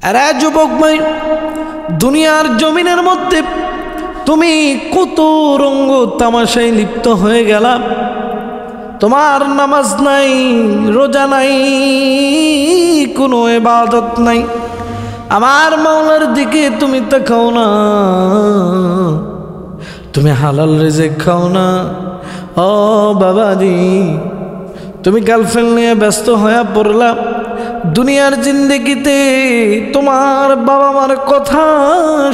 আরে যুবক ভাই, দুনিয়ার জমিনের মধ্যে তুমি কত রঙ্গ তামাশায় লিপ্ত হয়ে গেলা। তোমার নামাজ নাই, রোজা নাই, কোনো ইবাদত নাই। আমার মাওলার দিকে তুমি তাকাও না, তুমি হালাল রিজিক খাও না। ও বাবাজি, তুমি গার্লফ্রেন্ড নিয়ে ব্যস্ত হয়ে পড়লা। দুনিয়ার জিন্দেগিতে তোমার বাবা মার কথা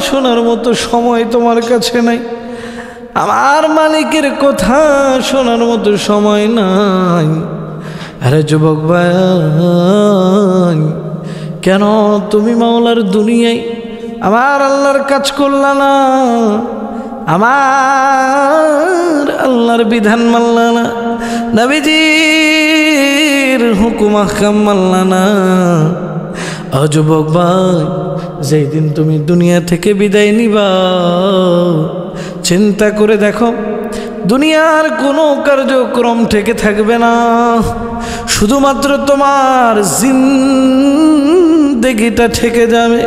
শোনার মতো সময় তোমার কাছে নাই। আমার মালিকের কথা শোনার মতো সময় নাই। আরে যুবক ভাই, কেন তুমি মাওলার দুনিয়ায় আমার আল্লাহর কাজ করলা না? আমার আল্লাহর বিধান মানলা না, নবীজির হুকুম আহকাম মানলা না। ও যুবক ভাই, যেই দিন তুমি দুনিয়া থেকে বিদায় নিবা, চিন্তা করে দেখো, দুনিয়ার কোনো কার্যক্রম থেকে থাকবে না। শুধুমাত্র তোমার জিন্দেগিটা থেকে যাবে।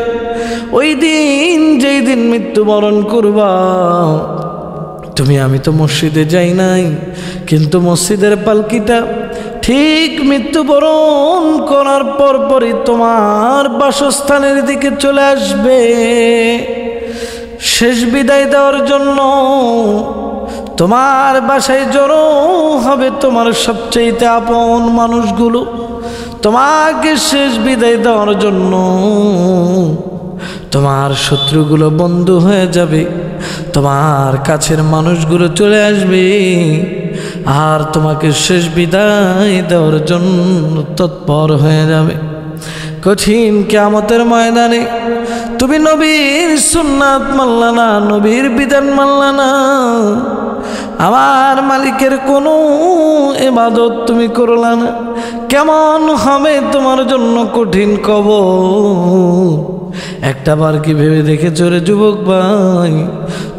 ওই দিন, যেই দিন মৃত্যুবরণ করবা, আমি তো মসজিদে যাই নাই, কিন্তু মসজিদের পালকিটা ঠিক মৃত্যুবরণ করার পরপরই তোমার বাসস্থানের দিকে চলে আসবে। শেষ বিদায় দেওয়ার জন্য তোমার বাসায় জড়ো হবে তোমার সবচেয়ে আপন মানুষগুলো। তোমাকে শেষ বিদায় দেওয়ার জন্য তোমার শত্রুগুলো বন্ধু হয়ে যাবে, তোমার কাছের মানুষগুলো চলে আসবে, আর তোমাকে শেষ বিদায় দেওয়ার জন্য তৎপর হয়ে যাবে। কঠিন কিয়ামতের ময়দানে তুমি নবীর সুন্নাত মানলা না, নবীর বিধান মানলা না, আমার মালিকের কোনো ইবাদত তুমি করলা না। কেমন হবে তোমার জন্য কঠিন কবর। একটা বার কি ভেবে দেখেছো রে যুবক ভাই?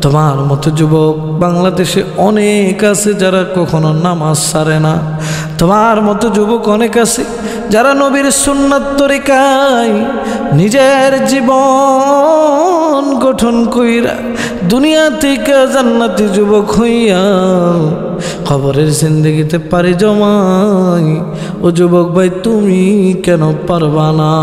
তোমার মতো যুবক বাংলাদেশে অনেক আছে যারা কখনো নামাজ ছাড়ে না। তোমার মতো যুবক অনেক আছে যারা নবীর সুন্নাত তরিকায় নিজের জীবন গঠন কইরা দুনিয়া থেকে জান্নাতি যুবক হইয়া কবরের জিন্দেগিতে পারি জমাই। ও যুবক ভাই, তুমি কেন পারবা না?